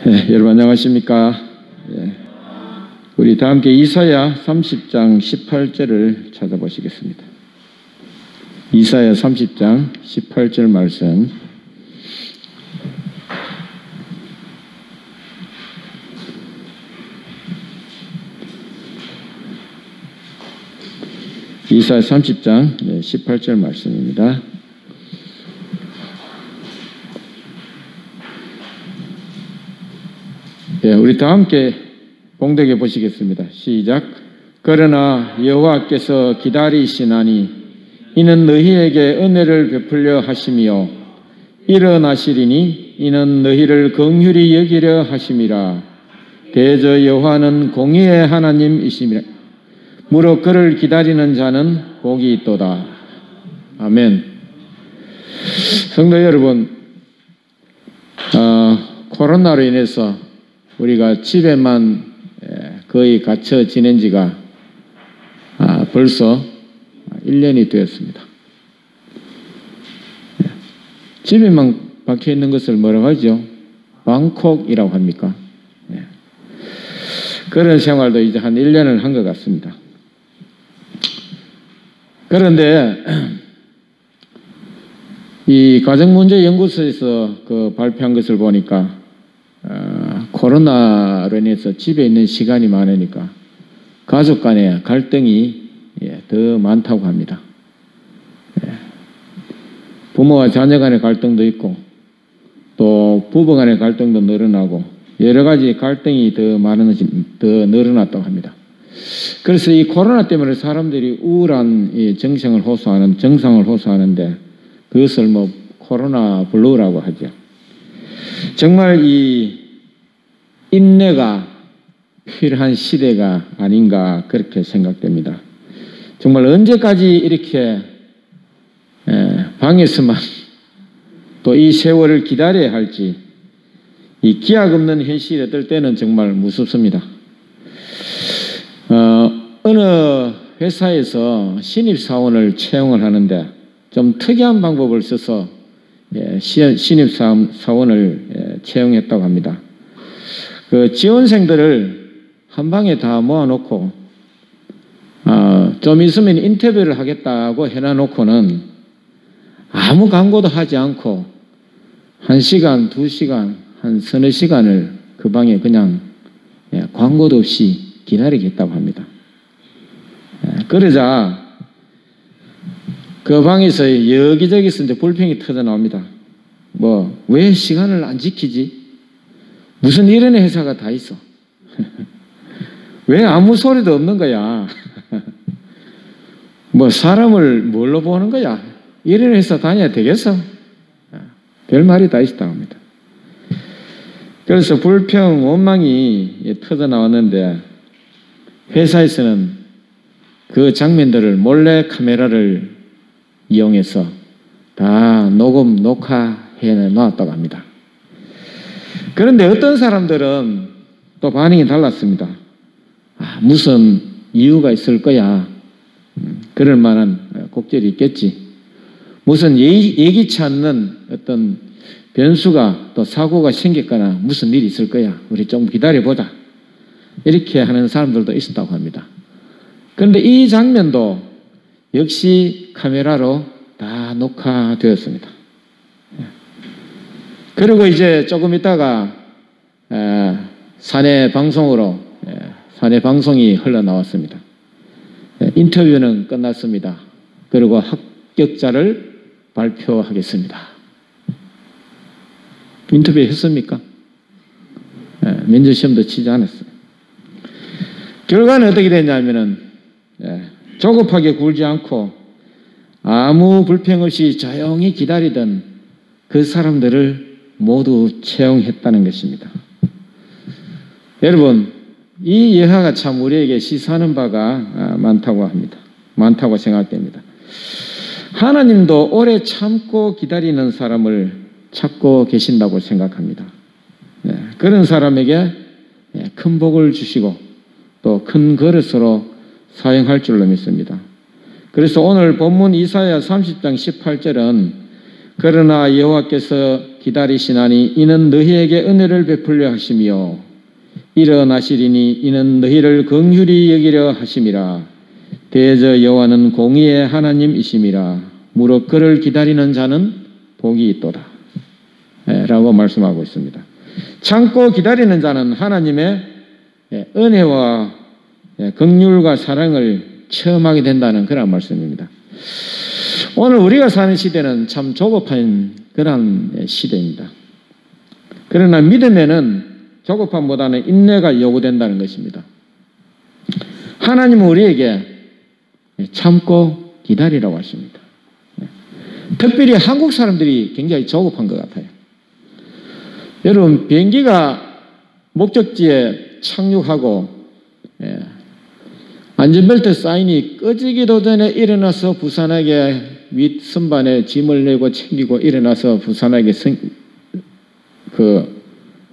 네, 여러분 안녕하십니까? 우리 다 함께 이사야 30장 18절을 찾아보시겠습니다. 이사야 30장 18절 말씀. 이사야 30장 18절 말씀입니다. 우리 다 함께 봉독해 보시겠습니다. 시작. 그러나 여호와께서 기다리시나니 이는 너희에게 은혜를 베풀려 하심이요 일어나시리니 이는 너희를 긍휼히 여기려 하심이라. 대저 여호와는 공의의 하나님이심이라. 무릇 그를 기다리는 자는 복이 있도다. 아멘. 성도 여러분, 코로나로 인해서 우리가 집에만 거의 갇혀 지낸 지가 벌써 1년이 되었습니다. 집에만 박혀 있는 것을 뭐라고 하죠? 방콕이라고 합니까? 그런 생활도 이제 한 1년을 한 것 같습니다. 그런데 이 가정문제연구소에서 발표한 것을 보니까 코로나로 인해서 집에 있는 시간이 많으니까 가족 간의 갈등이 더 많다고 합니다. 부모와 자녀 간의 갈등도 있고 또 부부 간의 갈등도 늘어나고 여러 가지 갈등이 더 늘어났다고 합니다. 그래서 이 코로나 때문에 사람들이 우울한 정상을 호소하는데 그것을 코로나 블루라고 하죠. 정말 이 인내가 필요한 시대가 아닌가 그렇게 생각됩니다. 정말 언제까지 이렇게 방에서만 또 이 세월을 기다려야 할지 이 기약 없는 현실이 어떨 때는 정말 무섭습니다. 어느 회사에서 신입사원을 채용을 하는데 좀 특이한 방법을 써서 신입사원을 채용했다고 합니다. 그 지원생들을 한 방에 다 모아놓고 좀 있으면 인터뷰를 하겠다고 해놔놓고는 아무 광고도 하지 않고 1시간, 2시간, 한 서너 시간을 그 방에 그냥 광고도 없이 기다리겠다고 합니다. 그러자 그 방에서 여기저기서 이제 불평이 터져 나옵니다. 왜 시간을 안 지키지? 무슨 이런 회사가 다 있어? 왜 아무 소리도 없는 거야? 사람을 뭘로 보는 거야? 이런 회사 다녀야 되겠어? 별 말이 다 있었다고 합니다. 그래서 불평, 원망이 터져 나왔는데 회사에서는 그 장면들을 몰래 카메라를 이용해서 다 녹화해 놨다고 합니다. 그런데 어떤 사람들은 또 반응이 달랐습니다. 무슨 이유가 있을 거야. 그럴 만한 곡절이 있겠지. 무슨 예기치 않는 어떤 변수가 또 사고가 생겼거나 무슨 일이 있을 거야. 우리 좀 기다려보자. 이렇게 하는 사람들도 있었다고 합니다. 그런데 이 장면도 역시 카메라로 다 녹화되었습니다. 그리고 이제 조금 있다가 사내 방송이 흘러나왔습니다. 인터뷰는 끝났습니다. 그리고 합격자를 발표하겠습니다. 인터뷰 했습니까? 면접시험도 치지 않았어요. 결과는 어떻게 됐냐면은 조급하게 굴지 않고 아무 불평 없이 조용히 기다리던 그 사람들을 모두 채용했다는 것입니다. 여러분, 이 예화가 참 우리에게 시사하는 바가 많다고 생각됩니다. 하나님도 오래 참고 기다리는 사람을 찾고 계신다고 생각합니다. 그런 사람에게 큰 복을 주시고 또 큰 그릇으로 사용할 줄로 믿습니다. 그래서 오늘 본문 이사야 30장 18절은 그러나 여호와께서 기다리시나니 이는 너희에게 은혜를 베풀려 하시며 일어나시리니 이는 너희를 긍휼히 여기려 하심이라. 대저 여호와는 공의의 하나님이심이라. 무릇 그를 기다리는 자는 복이 있도다. 라고 말씀하고 있습니다. 참고 기다리는 자는 하나님의 은혜와 긍휼과 사랑을 체험하게 된다는 그런 말씀입니다. 오늘 우리가 사는 시대는 참 조급한 그런 시대입니다. 그러나 믿음에는 조급함보다는 인내가 요구된다는 것입니다. 하나님은 우리에게 참고 기다리라고 하십니다. 특별히 한국 사람들이 굉장히 조급한 것 같아요. 여러분, 비행기가 목적지에 착륙하고 안전벨트 사인이 꺼지기도 전에 일어나서 부산하게 윗선반에 짐을 내고 챙기고 일어나서 부산하게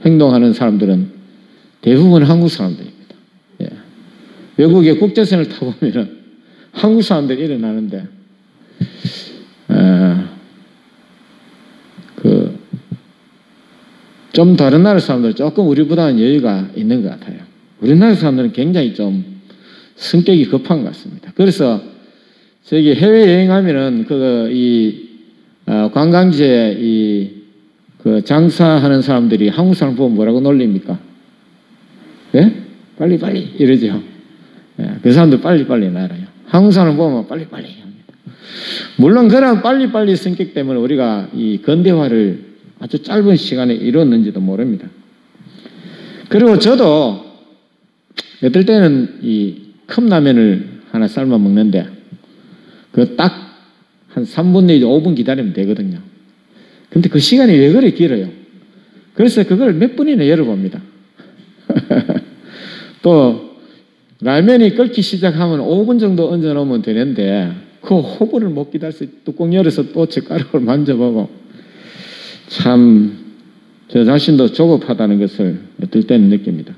행동하는 사람들은 대부분 한국 사람들입니다. 외국의 국제선을 타보면 한국 사람들이 일어나는데 좀 다른 나라 사람들은 조금 우리보다는 여유가 있는 것 같아요. 우리나라 사람들은 굉장히 좀 성격이 급한 것 같습니다. 그래서 저기 해외 여행하면은 관광지에 장사하는 사람들이 한국 사람 보면 뭐라고 놀립니까? 예? 빨리 이러죠. 그 사람들 빨리 나라요. 한국 사람 보면 빨리 합니다. 물론 그런 빨리 성격 때문에 우리가 이 근대화를 아주 짧은 시간에 이뤘는지도 모릅니다. 그리고 저도 어떨 때는 이 컵라면을 하나 삶아 먹는데 딱 한 3분 내지 5분 기다리면 되거든요. 근데 그 시간이 왜 그래 길어요? 그래서 그걸 몇 분이나 열어봅니다. 또 라면이 끓기 시작하면 5분 정도 얹어 놓으면 되는데 그 호불을 못 기다려서 뚜껑 열어서 또 젓가락을 만져보고 참 저 자신도 조급하다는 것을 어떨 때는 느낍니다.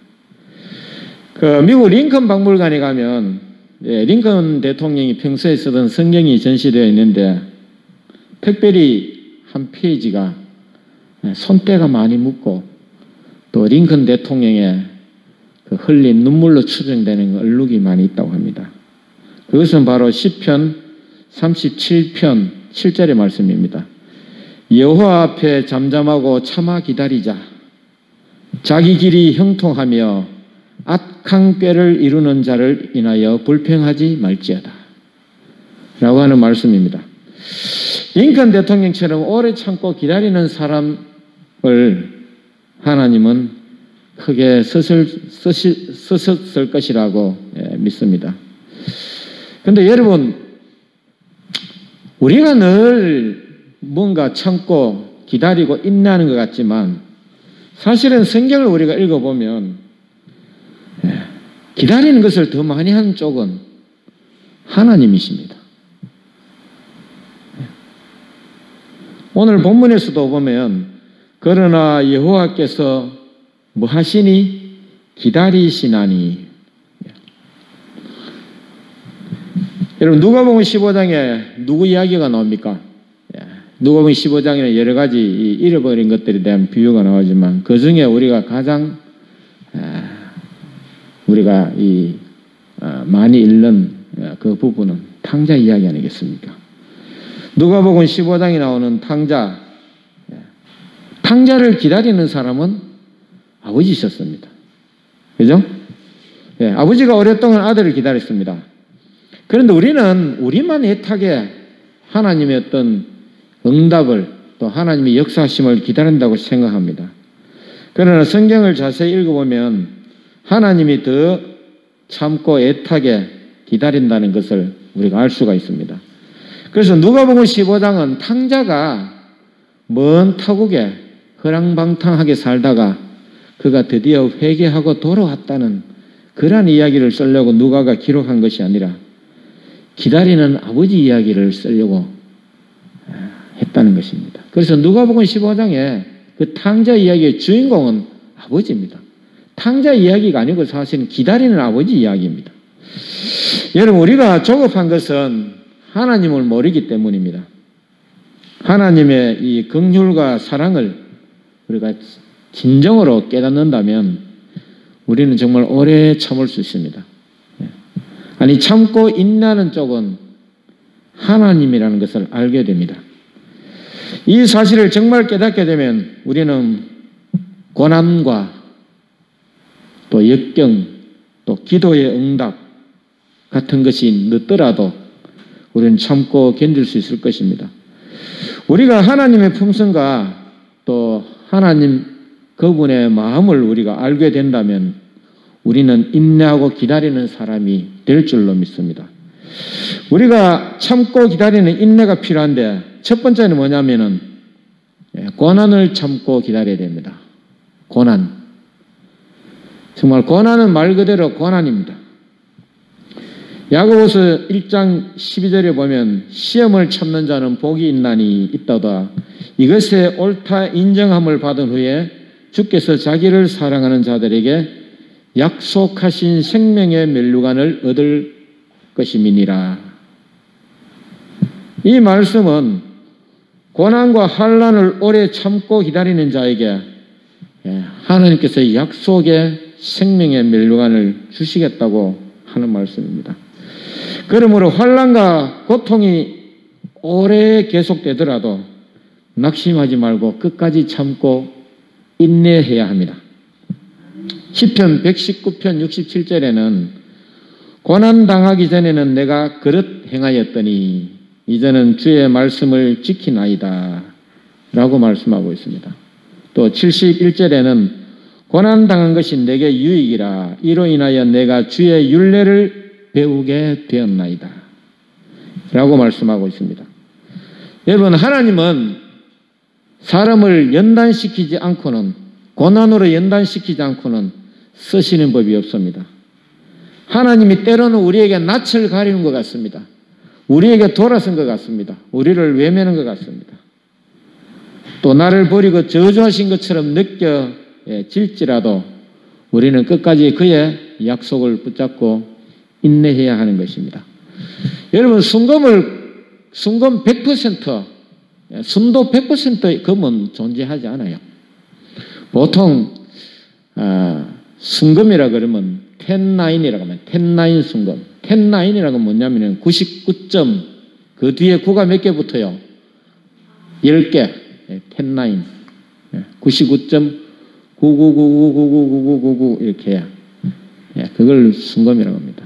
미국 링컨 박물관에 가면 링컨 대통령이 평소에 쓰던 성경이 전시되어 있는데 특별히 한 페이지가 손때가 많이 묻고 또 링컨 대통령의 흘린 눈물로 추정되는 얼룩이 많이 있다고 합니다. 그것은 바로 시편 37편 7절의 말씀입니다. 여호와 앞에 잠잠하고 참아 기다리자. 자기 길이 형통하며 악한 꾀를 이루는 자를 인하여 불평하지 말지어다. 라고 하는 말씀입니다. 링컨 대통령처럼 오래 참고 기다리는 사람을 하나님은 크게 쓰셨을 것이라고 믿습니다. 그런데 여러분, 우리가 늘 뭔가 참고 기다리고 인내하는 것 같지만 사실은 성경을 우리가 읽어보면 기다리는 것을 더 많이 하는 쪽은 하나님이십니다. 오늘 본문에서도 보면 그러나 여호와께서 뭐 하시니? 기다리시나니. 여러분, 누가복음 15장에 누구 이야기가 나옵니까? 누가복음 15장에는 여러 가지 잃어버린 것들에 대한 비유가 나오지만 그 중에 우리가 가장 우리가 많이 읽는 그 부분은 탕자 이야기 아니겠습니까? 누가복음 15장에 나오는 탕자를 기다리는 사람은 아버지셨습니다. 그죠? 아버지가 오랫동안 아들을 기다렸습니다. 그런데 우리는 우리만 애타게 하나님의 어떤 응답을 또 하나님의 역사하심을 기다린다고 생각합니다. 그러나 성경을 자세히 읽어보면 하나님이 더 참고 애타게 기다린다는 것을 우리가 알 수가 있습니다. 그래서 누가복음 15장은 탕자가 먼 타국에 허랑방탕하게 살다가 그가 드디어 회개하고 돌아왔다는 그러한 이야기를 쓰려고 누가가 기록한 것이 아니라 기다리는 아버지 이야기를 쓰려고 했다는 것입니다. 그래서 누가복음 15장에 그 탕자 이야기의 주인공은 아버지입니다. 탕자 이야기가 아니고 사실은 기다리는 아버지 이야기입니다. 여러분, 우리가 조급한 것은 하나님을 모르기 때문입니다. 하나님의 이 긍휼과 사랑을 우리가 진정으로 깨닫는다면 우리는 정말 오래 참을 수 있습니다. 아니 참고 인내하는 쪽은 하나님이라는 것을 알게 됩니다. 이 사실을 정말 깨닫게 되면 우리는 고난과 또 역경 또 기도의 응답 같은 것이 늦더라도 우리는 참고 견딜 수 있을 것입니다. 우리가 하나님의 품성과 또 하나님 그분의 마음을 우리가 알게 된다면 우리는 인내하고 기다리는 사람이 될 줄로 믿습니다. 우리가 참고 기다리는 인내가 필요한데 첫 번째는 뭐냐면은 고난을 참고 기다려야 됩니다. 고난. 정말 고난은 말 그대로 고난입니다. 야고보서 1장 12절에 보면 시험을 참는 자는 복이 있나니 있다다. 이것에 옳다 인정함을 받은 후에 주께서 자기를 사랑하는 자들에게 약속하신 생명의 면류관을 얻을 것임이니라. 이 말씀은 고난과 환난을 오래 참고 기다리는 자에게 하나님께서 약속의 생명의 면류관을 주시겠다고 하는 말씀입니다. 그러므로 환난과 고통이 오래 계속되더라도 낙심하지 말고 끝까지 참고 인내해야 합니다. 시편 119편 67절에는 고난당하기 전에는 내가 그릇 행하였더니 이제는 주의 말씀을 지키나이다 라고 말씀하고 있습니다. 또 71절에는 고난당한 것이 내게 유익이라 이로 인하여 내가 주의 율례를 배우게 되었나이다 라고 말씀하고 있습니다. 여러분, 하나님은 사람을 연단시키지 않고는, 고난으로 연단시키지 않고는 쓰시는 법이 없습니다. 하나님이 때로는 우리에게 낯을 가리는 것 같습니다. 우리에게 돌아선 것 같습니다. 우리를 외면한 것 같습니다. 또 나를 버리고 저주하신 것처럼 느껴질지라도 우리는 끝까지 그의 약속을 붙잡고 인내해야 하는 것입니다. 여러분, 순금 100%, 순도 100%의 금은 존재하지 않아요. 보통 순금이라 그러면 10-9이라고 하면 10-9 순금. 10-9이라고 뭐냐면 99점, 그 뒤에 9가 몇 개 붙어요? 10개. 10-9. 99.999999999 이렇게. 그걸 순금이라고 합니다.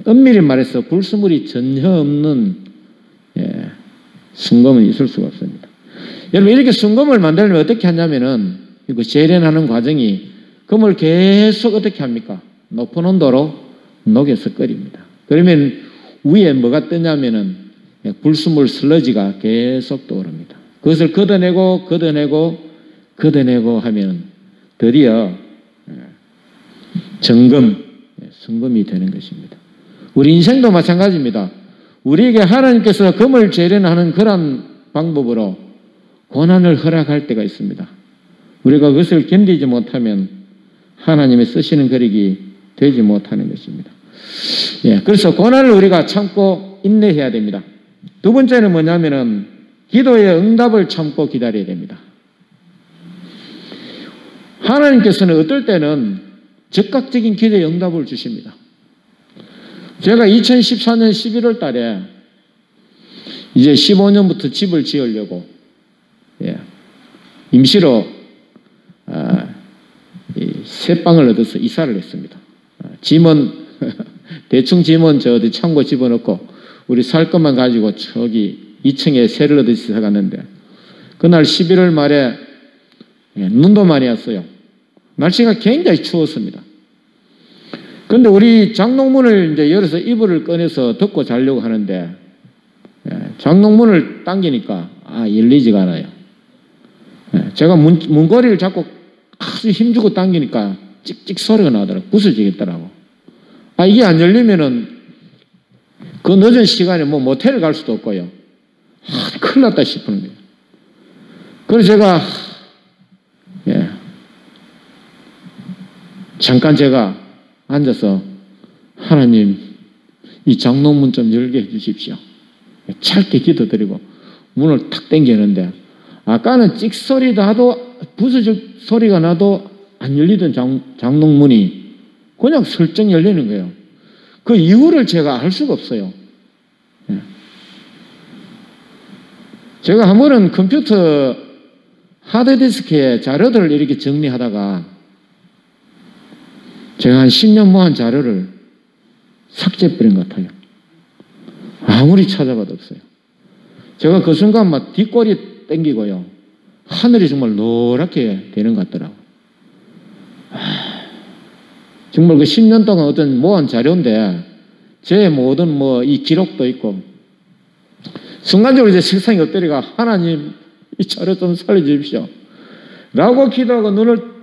엄밀히 말해서 불순물이 전혀 없는 순금은 있을 수가 없습니다. 여러분, 이렇게 순금을 만들려면 어떻게 하냐면은 이거 재련하는 과정이 금을 계속 어떻게 합니까? 높은 온도로 녹여서 끓입니다. 그러면 위에 뭐가 뜨냐면은 불순물 슬러지가 계속 떠오릅니다. 그것을 걷어내고 하면 드디어 정금, 순금이 되는 것입니다. 우리 인생도 마찬가지입니다. 우리에게 하나님께서 금을 재련하는 그런 방법으로 고난을 허락할 때가 있습니다. 우리가 그것을 견디지 못하면 하나님의 쓰시는 그릇이 되지 못하는 것입니다. 그래서 고난을 우리가 참고 인내해야 됩니다. 두 번째는 뭐냐면은 기도의 응답을 참고 기다려야 됩니다. 하나님께서는 어떨 때는 즉각적인 기도의 응답을 주십니다. 제가 2014년 11월 달에 이제 15년부터 집을 지으려고 임시로 새 방을 얻어서 이사를 했습니다. 짐은 대충 짐은 저 어디 창고 집어넣고 우리 살 것만 가지고 저기 2층에 새를 얻어서 갔는데 그날 11월 말에 눈도 많이 왔어요. 날씨가 굉장히 추웠습니다. 그런데 우리 장롱문을 이제 열어서 이불을 꺼내서 덮고 자려고 하는데 장롱문을 당기니까 열리지가 않아요. 제가 문고리를 잡고 아주 힘주고 당기니까 찍찍 소리가 나더라고요. 부서지겠더라고. 이게 안 열리면은 그 늦은 시간에 뭐 모텔을 갈 수도 없고요. 큰일 났다 싶은 거예요. 그래서 제가 잠깐 제가 앉아서 하나님 이 장롱문 좀 열게 해주십시오. 짧게 기도드리고 문을 탁 당기는데 아까는 찍소리도 하도 부서질 소리가 나도 안 열리던 장롱문이 그냥 슬쩍 열리는 거예요. 그 이유를 제가 알 수가 없어요. 제가 한 번은 컴퓨터 하드디스크에 자료들을 이렇게 정리하다가 제가 한 10년 모은 자료를 삭제해버린 것 같아요. 아무리 찾아봐도 없어요. 제가 그 순간 막 뒷골이 땡기고요. 하늘이 정말 노랗게 되는 것 같더라고요. 정말 그 10년 동안 어떤 모은 자료인데 제 모든 이 기록도 있고 순간적으로 이제 책상에 엎드리가 하나님 이 자료 좀 살려주십시오 라고 기도하고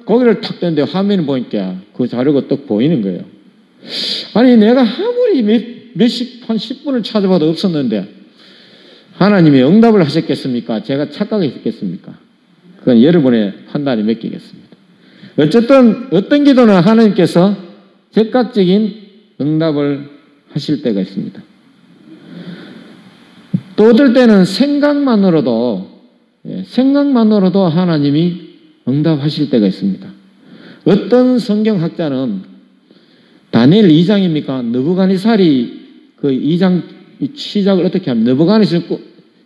고개를 탁 떴는데 화면을 보니까 그 자료가 딱 보이는 거예요. 아니 내가 아무리 한 10분을 찾아봐도 없었는데 하나님이 응답을 하셨겠습니까? 제가 착각했겠습니까? 그건 여러분의 판단이 맡기겠습니다. 어쨌든 어떤 기도는 하나님께서 즉각적인 응답을 하실 때가 있습니다. 또 어떨 때는 생각만으로도 하나님이 응답하실 때가 있습니다. 어떤 성경학자는 다니엘 2장입니까? 느부갓네살이 그 2장 시작을 어떻게 하면 느부갓네살이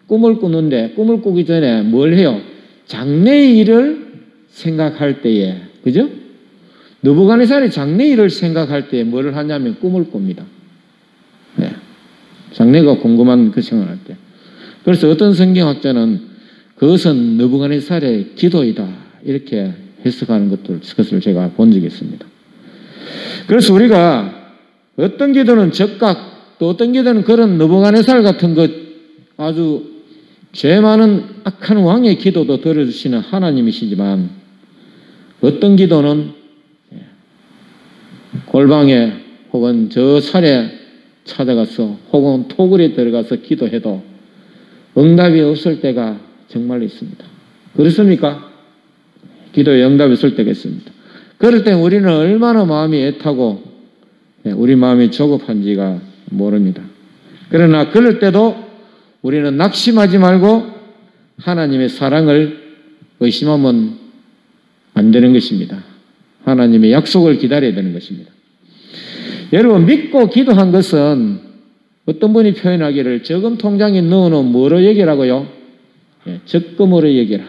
꿈을 꾸는데 꿈을 꾸기 전에 뭘 해요? 장래의 일을 생각할 때에, 그죠? 느부갓네살이 장래의 일을 생각할 때에 뭐를 하냐면 꿈을 꿉니다. 네. 장래가 궁금한 그 생각할 때. 그래서 어떤 성경학자는 그것은 느부갓네살의 기도이다 이렇게 해석하는 것을 제가 본 적이 있습니다. 그래서 우리가 어떤 기도는 적각, 또 어떤 기도는 그런 느부갓네살 같은 것 아주 죄 많은 악한 왕의 기도도 들어주시는 하나님이시지만 어떤 기도는 골방에 혹은 저 산에 찾아가서 혹은 토굴에 들어가서 기도해도 응답이 없을 때가 정말로 있습니다. 그렇습니까? 기도에 응답이 없을 때가 있습니다. 그럴 때 우리는 얼마나 마음이 애타고 우리 마음이 조급한지가 모릅니다. 그러나 그럴 때도 우리는 낙심하지 말고 하나님의 사랑을 의심하면 안 되는 것입니다. 하나님의 약속을 기다려야 되는 것입니다. 여러분 믿고 기도한 것은 어떤 분이 표현하기를 저금 통장에 넣어놓은 뭐로 얘기라고요? 적금으로 얘기라.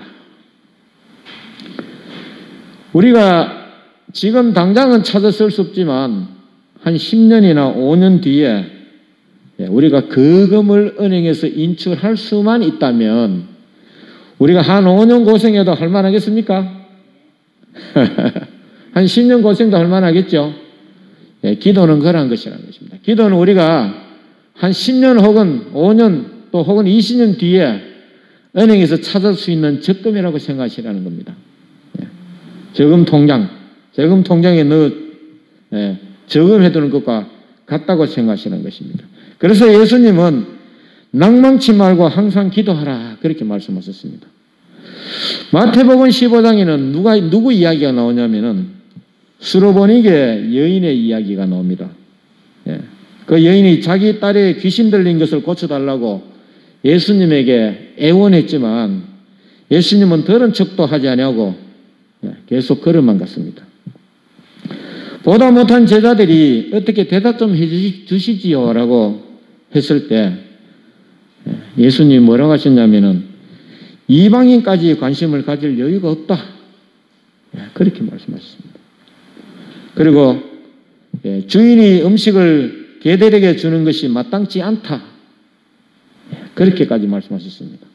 우리가 지금 당장은 찾아 쓸 수 없지만 한 10년이나 5년 뒤에 우리가 그 금을 은행에서 인출할 수만 있다면 우리가 한 5년 고생해도 할 만하겠습니까? 한 10년 고생도 할 만하겠죠? 기도는 그러한 것이라는 것입니다. 기도는 우리가 한 10년 혹은 5년 또 혹은 20년 뒤에 은행에서 찾을 수 있는 적금이라고 생각하시라는 겁니다. 저금 통장에 넣어 저금해두는 것과 같다고 생각하시는 것입니다. 그래서 예수님은 낭망치 말고 항상 기도하라 그렇게 말씀하셨습니다. 마태복음 15장에는 누구 이야기가 나오냐면은 수로보니게 여인의 이야기가 나옵니다. 그 여인이 자기 딸의 귀신 들린 것을 고쳐달라고 예수님에게 애원했지만 예수님은 들은 척도 하지 아니하고 계속 걸어만 갔습니다. 보다 못한 제자들이 어떻게 대답 좀 해주시지요 라고 했을 때 예수님이 뭐라고 하셨냐면은 이방인까지 관심을 가질 여유가 없다 그렇게 말씀하셨습니다. 그리고 주인이 음식을 개들에게 주는 것이 마땅치 않다 그렇게까지 말씀하셨습니다.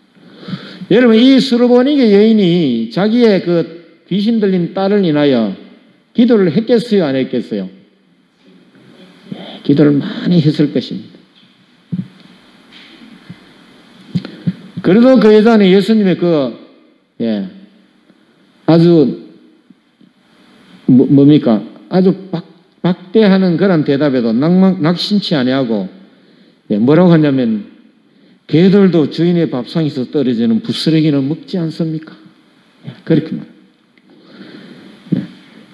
여러분 이 수르보니게 여인이 자기의 그 귀신 들린 딸을 인하여 기도를 했겠어요? 안 했겠어요? 기도를 많이 했을 것입니다. 그래도 그 여자는 예수님의 아주 뭡니까? 아주 박대하는 그런 대답에도 낙심치 아니하고 뭐라고 하냐면 개들도 주인의 밥상에서 떨어지는 부스러기는 먹지 않습니까? 그렇게 말합니다.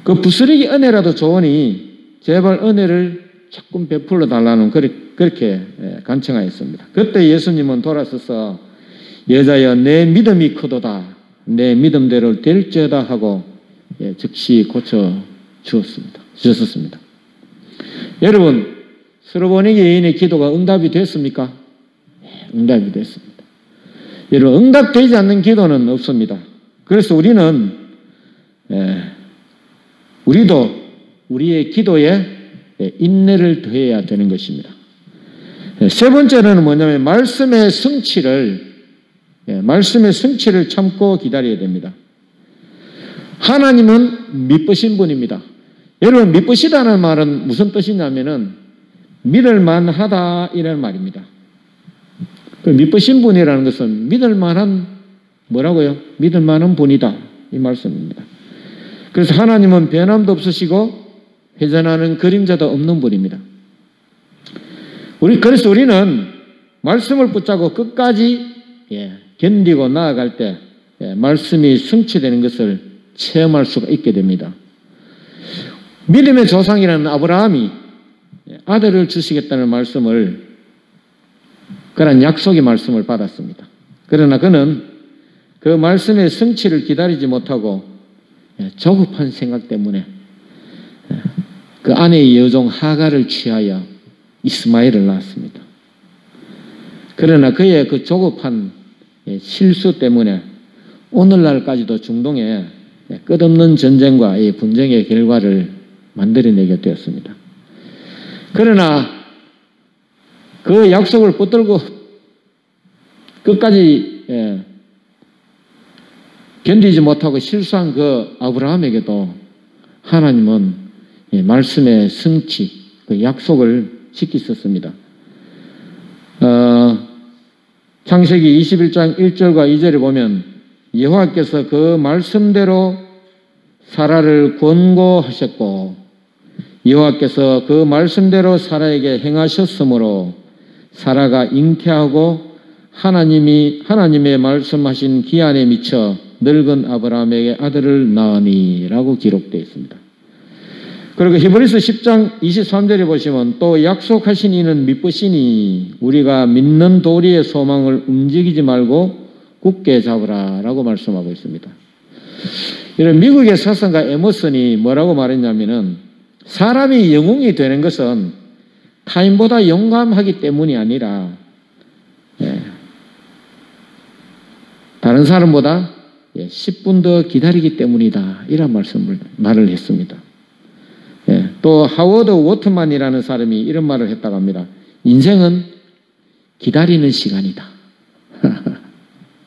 그 부스러기 은혜라도 좋으니 제발 은혜를 조금 베풀어 달라는 그렇게 간청하였습니다. 그때 예수님은 돌아서서 여자여 내 믿음이 크도다 내 믿음대로 될지어다 하고 즉시 고쳐 주셨습니다. 여러분, 스로보니게 여인의 기도가 응답이 됐습니까? 응답이 됐습니다. 여러분, 응답되지 않는 기도는 없습니다. 그래서 우리도 우리의 기도에 인내를 더해야 되는 것입니다. 세 번째는 뭐냐면 말씀의 성취를 참고 기다려야 됩니다. 하나님은 미쁘신 분입니다. 여러분, 미쁘시다는 말은 무슨 뜻이냐면은 믿을 만하다 이런 말입니다. 그 미쁘신 분이라는 것은 믿을 만한 뭐라고요? 믿을 만한 분이다 이 말씀입니다. 그래서 하나님은 변함도 없으시고 회전하는 그림자도 없는 분입니다. 그래서 우리는 말씀을 붙잡고 끝까지 견디고 나아갈 때 말씀이 성취되는 것을 체험할 수가 있게 됩니다. 믿음의 조상이라는 아브라함이 아들을 주시겠다는 그런 약속의 말씀을 받았습니다. 그러나 그는 그 말씀의 성취를 기다리지 못하고 조급한 생각 때문에 그 아내의 여종 하갈을 취하여 이스마엘을 낳았습니다. 그러나 그의 그 조급한 실수 때문에 오늘날까지도 중동에 끝없는 전쟁과 분쟁의 결과를 만들어내게 되었습니다. 그러나 그 약속을 붙들고 끝까지 견디지 못하고 실수한 그 아브라함에게도 하나님은 말씀의 성취, 그 약속을 지키셨습니다. 창세기 21장 1절과 2절에 보면 여호와께서 그 말씀대로 사라를 권고하셨고 여호와께서 그 말씀대로 사라에게 행하셨으므로 사라가 잉태하고 하나님의 말씀하신 기한에 미쳐 늙은 아브라함에게 아들을 낳으니라고 기록되어 있습니다. 그리고 히브리서 10장 23절에 보시면 또 약속하신 이는 미쁘시니 우리가 믿는 도리의 소망을 움직이지 말고 굳게 잡으라 라고 말씀하고 있습니다. 이런 미국의 사상가 에머슨이 뭐라고 말했냐면은 사람이 영웅이 되는 것은 타인보다 용감하기 때문이 아니라 다른 사람보다 10분 더 기다리기 때문이다 이런 말을 했습니다. 또 하워드 워트만이라는 사람이 이런 말을 했다고 합니다. 인생은 기다리는 시간이다.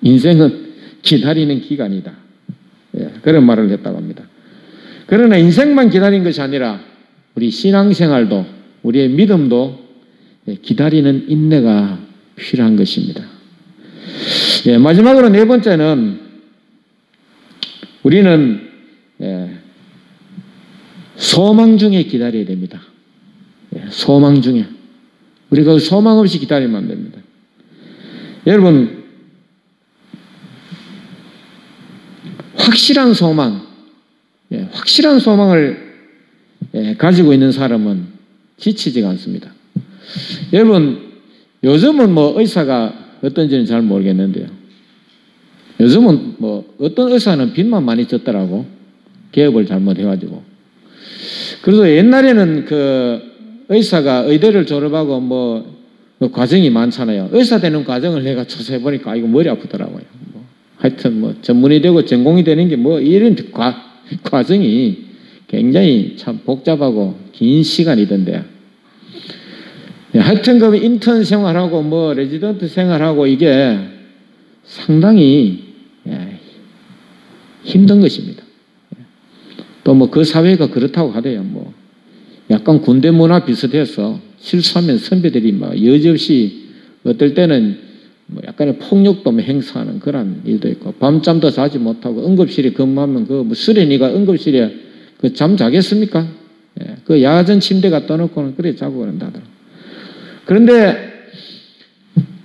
인생은 기다리는 기간이다. 그런 말을 했다고 합니다. 그러나 인생만 기다리는 것이 아니라 우리 신앙생활도 우리의 믿음도 기다리는 인내가 필요한 것입니다. 마지막으로 네 번째는 우리는 소망 중에 기다려야 됩니다. 소망 중에. 우리가 소망 없이 기다리면 안 됩니다. 여러분, 확실한 소망을 가지고 있는 사람은 지치지가 않습니다. 여러분, 요즘은 의사가 어떤지는 잘 모르겠는데요. 요즘은 어떤 의사는 빚만 많이 졌더라고. 개업을 잘못해가지고. 그래서 옛날에는 그 의사가 의대를 졸업하고 과정이 많잖아요. 의사 되는 과정을 내가 조사해보니까 이거 머리 아프더라고요. 하여튼 전문이 되고 전공이 되는 게 이런 과정이 굉장히 참 복잡하고 긴 시간이던데. 하여튼 그 인턴 생활하고 레지던트 생활하고 이게 상당히 힘든 것입니다. 또 그 사회가 그렇다고 하대요. 약간 군대 문화 비슷해서 실수하면 선배들이 여지없이 어떨 때는 약간의 폭력도 행사하는 그런 일도 있고 밤잠도 자지 못하고 응급실에 근무하면 수련이가 응급실에 잠 자겠습니까? 그 야전 침대 갖다 놓고는 그래 자고 그런다더라. 그런데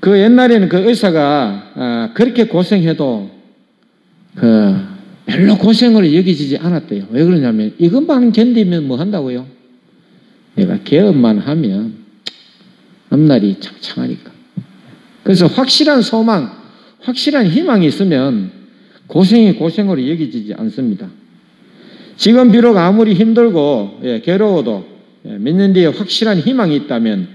그 옛날에는 그 의사가 그렇게 고생해도 별로 고생을 여기지지 않았대요. 왜 그러냐면 이것만 견디면 한다고요? 내가 개업만 하면 앞날이 창창하니까. 그래서 확실한 소망, 확실한 희망이 있으면 고생이 고생으로 여기지지 않습니다. 지금 비록 아무리 힘들고 괴로워도 몇 년 뒤에 확실한 희망이 있다면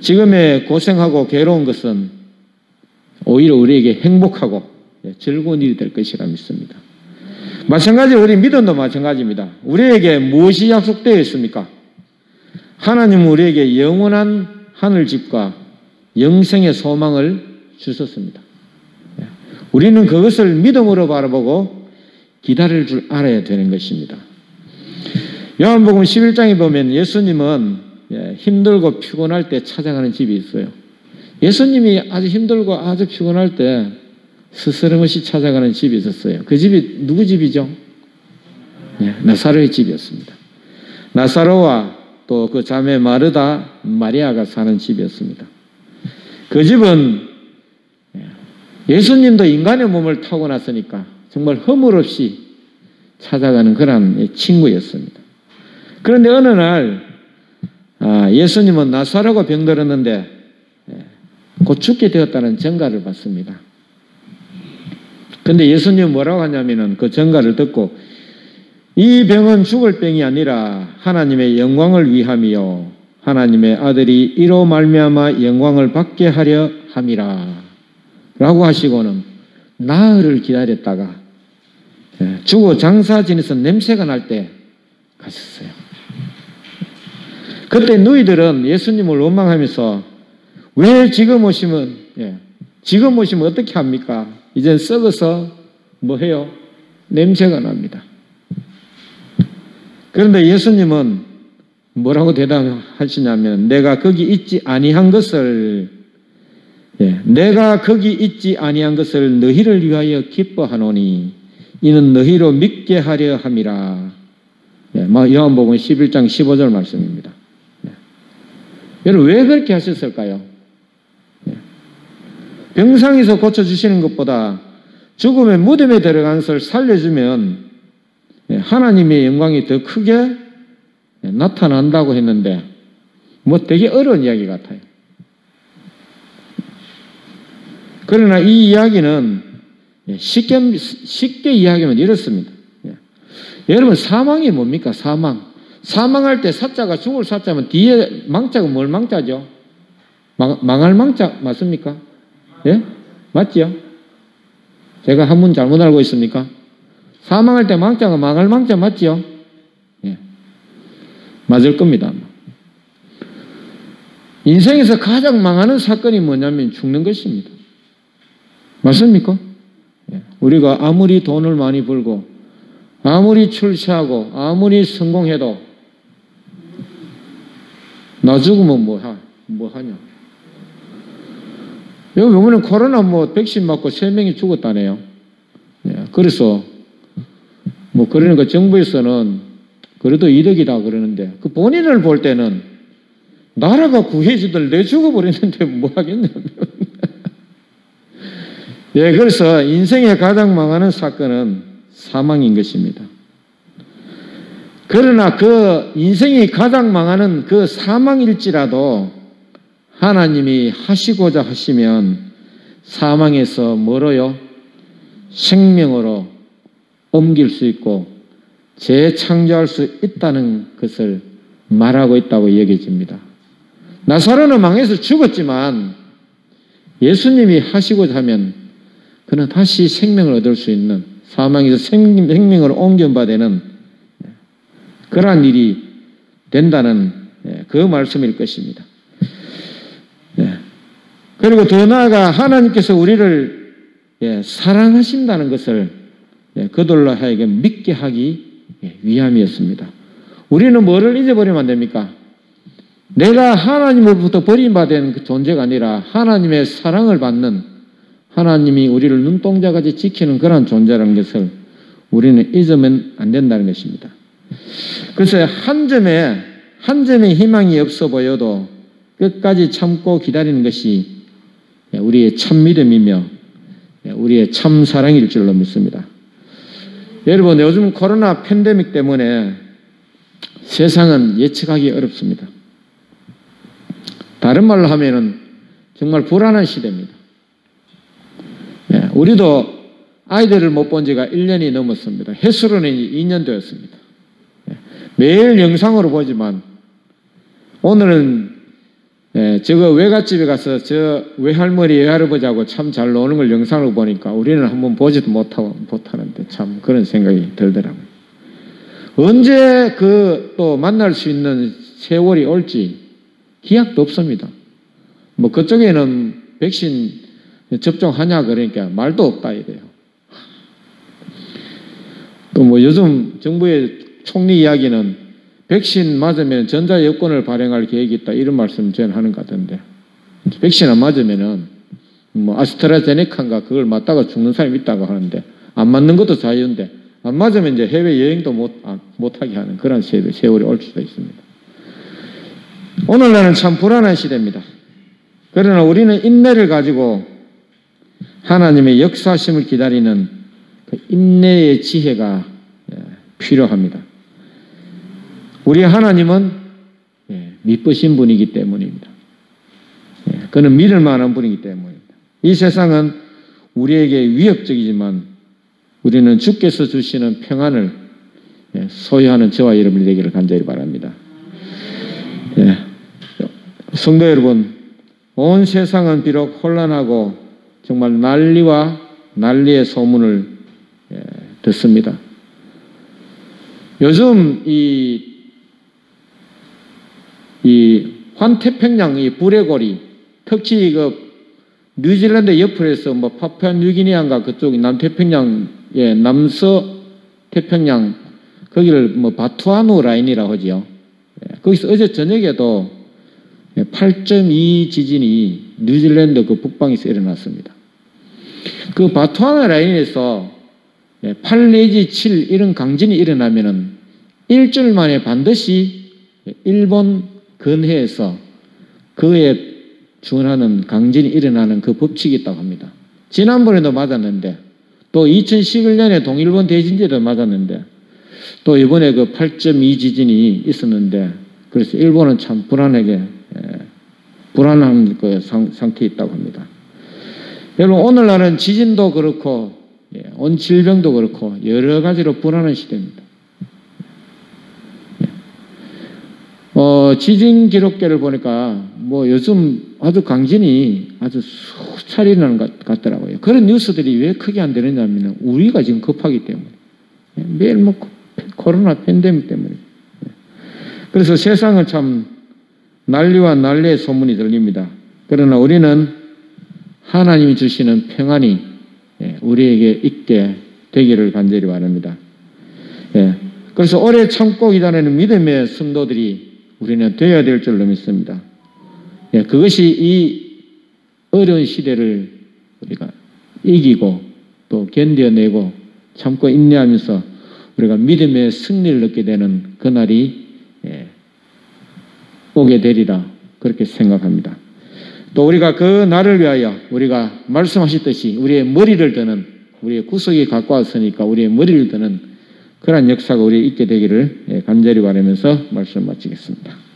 지금의 고생하고 괴로운 것은 오히려 우리에게 행복하고 즐거운 일이 될 것이라 믿습니다. 마찬가지로 우리 믿음도 마찬가지입니다. 우리에게 무엇이 약속되어 있습니까? 하나님은 우리에게 영원한 하늘집과 영생의 소망을 주셨습니다. 우리는 그것을 믿음으로 바라보고 기다릴 줄 알아야 되는 것입니다. 요한복음 11장에 보면 예수님은 힘들고 피곤할 때 찾아가는 집이 있어요. 예수님이 아주 힘들고 아주 피곤할 때 스스럼없이 찾아가는 집이 있었어요. 그 집이 누구 집이죠? 나사로의 집이었습니다. 나사로와 또 그 자매 마르다, 마리아가 사는 집이었습니다. 그 집은 예수님도 인간의 몸을 타고 났으니까 정말 허물 없이 찾아가는 그런 친구였습니다. 그런데 어느 날 예수님은 나사로가 병들었는데 곧 죽게 되었다는 전가를 받습니다. 그런데 예수님은 뭐라고 하냐면은 그 전가를 듣고 이 병은 죽을 병이 아니라 하나님의 영광을 위함이요 하나님의 아들이 이로 말미암아 영광을 받게 하려 함이라 라고 하시고는 나흘을 기다렸다가 죽어 장사 지내서 냄새가 날 때 가셨어요. 그때 누이들은 예수님을 원망하면서 왜 지금 오시면 어떻게 합니까? 이젠 썩어서 뭐 해요? 냄새가 납니다. 그런데 예수님은 뭐라고 대답하시냐면 내가 거기 있지 아니한 것을 너희를 위하여 기뻐하노니 이는 너희로 믿게 하려 함이라. 요한복음 11장 15절 말씀입니다. 여러분 왜 그렇게 하셨을까요? 병상에서 고쳐주시는 것보다 죽음의 무덤에 들어간 것을 살려주면 하나님의 영광이 더 크게 나타난다고 했는데 뭐 되게 어려운 이야기 같아요. 그러나 이 이야기는 쉽게 이야기하면 이렇습니다. 여러분 사망이 뭡니까? 사망할 때 사자가 죽을 사자면 뒤에 망자가 뭘 망자죠? 망할 망자 맞습니까? 예? 맞지요? 제가 한문 잘못 알고 있습니까? 사망할 때 망자가 망할 망자 맞지요? 예. 맞을 겁니다. 인생에서 가장 망하는 사건이 뭐냐면 죽는 것입니다. 맞습니까? 예. 우리가 아무리 돈을 많이 벌고 아무리 출세하고 아무리 성공해도 나 죽으면 뭐 하냐? 여기 보면 코로나 백신 맞고 3명이 죽었다네요. 예. 그래서 그러니까 정부에서는 그래도 이득이다 그러는데 그 본인을 볼 때는 나라가 구해주들 내 죽어버렸는데 뭐 하겠냐면 예, 그래서 인생의 가장 망하는 사건은 사망인 것입니다. 그러나 그 인생이 가장 망하는 그 사망일지라도 하나님이 하시고자 하시면 사망에서 뭐로요? 생명으로 옮길 수 있고 재창조할 수 있다는 것을 말하고 있다고 여겨집니다. 나사로는 망해서 죽었지만 예수님이 하시고자 하면 그는 다시 생명을 얻을 수 있는 사망에서 생명으로 옮겨받는 그러한 일이 된다는 그 말씀일 것입니다. 그리고 더 나아가 하나님께서 우리를 사랑하신다는 것을 그들로 하여금 믿게 하기 위함이었습니다. 우리는 뭐를 잊어버리면 안 됩니까? 내가 하나님으로부터 버림받은 그 존재가 아니라 하나님의 사랑을 받는 하나님이 우리를 눈동자같이 지키는 그런 존재라는 것을 우리는 잊으면 안 된다는 것입니다. 그래서 한 점의 희망이 없어 보여도 끝까지 참고 기다리는 것이 우리의 참 믿음이며 우리의 참 사랑일 줄로 믿습니다. 여러분, 요즘 코로나 팬데믹 때문에 세상은 예측하기 어렵습니다. 다른 말로 하면은 정말 불안한 시대입니다. 우리도 아이들을 못 본 지가 1년이 넘었습니다. 횟수로는 2년 되었습니다. 매일 영상으로 보지만 오늘은 저거 외갓집에 가서 저 외할머니 외할아버지하고 참 잘 노는 걸 영상으로 보니까 우리는 한번 보지도 못하는데 참 그런 생각이 들더라고요. 언제 또 만날 수 있는 세월이 올지 기약도 없습니다. 뭐 그쪽에는 백신 접종하냐 그러니까 말도 없다 이래요. 또 뭐 요즘 정부의 총리 이야기는 백신 맞으면 전자여권을 발행할 계획이 있다 이런 말씀 저는 하는 것 같은데 백신 안 맞으면은 뭐 아스트라제네카인가 그걸 맞다가 죽는 사람이 있다고 하는데 안 맞는 것도 자유인데 안 맞으면 이제 해외 여행도 못하게 하는 그런 세월이 올 수도 있습니다. 오늘날은 참 불안한 시대입니다. 그러나 우리는 인내를 가지고 하나님의 역사심을 기다리는 그 인내의 지혜가 필요합니다. 우리 하나님은 미쁘신 분이기 때문입니다. 그는 믿을 만한 분이기 때문입니다. 이 세상은 우리에게 위협적이지만 우리는 주께서 주시는 평안을 소유하는 저와 여러분이 되기를 간절히 바랍니다. 성도 여러분, 온 세상은 비록 혼란하고 정말 난리의 소문을 듣습니다. 요즘 이 환태평양 이 불의 고리, 특히 그 뉴질랜드 옆에서 뭐 파푸아뉴기니아인가 그쪽 남태평양의 남서태평양 거기를 뭐 바투아누 라인이라고 하죠. 거기서 어제 저녁에도 8.2 지진이 뉴질랜드 그 북방에서 일어났습니다. 그 바투아누 라인에서 8 내지 7 이런 강진이 일어나면은 일주일 만에 반드시 일본 근해에서 그에 준하는 강진이 일어나는 그 법칙이 있다고 합니다. 지난번에도 맞았는데 또 2011년에 동일본 대진제도 맞았는데 또 이번에 그 8.2 지진이 있었는데 그래서 일본은 참 불안한 그 상태에 있다고 합니다. 여러분 오늘날은 지진도 그렇고 온 질병도 그렇고 여러 가지로 불안한 시대입니다. 지진 기록계를 보니까 뭐 요즘 아주 강진이 아주 수차례 일어나는 것 같더라고요. 그런 뉴스들이 왜 크게 안 되느냐면 우리가 지금 급하기 때문에 매일 뭐 코로나 팬데믹 때문에 그래서 세상은 참 난리의 소문이 들립니다. 그러나 우리는 하나님이 주시는 평안이 우리에게 있게 되기를 간절히 바랍니다. 그래서 오래 참고 기다리는 믿음의 성도들이 우리는 되어야 될 줄로 믿습니다. 그것이 이 어려운 시대를 우리가 이기고 또 견뎌내고 참고 인내하면서 우리가 믿음의 승리를 얻게 되는 그날이 오게 되리라 그렇게 생각합니다. 또 우리가 그 날을 위하여 우리가 말씀하셨듯이 우리의 머리를 드는 우리의 구속이 가까웠으니까 우리의 머리를 드는 그런 역사가 우리에 있게 되기를 간절히 바라면서 말씀 마치겠습니다.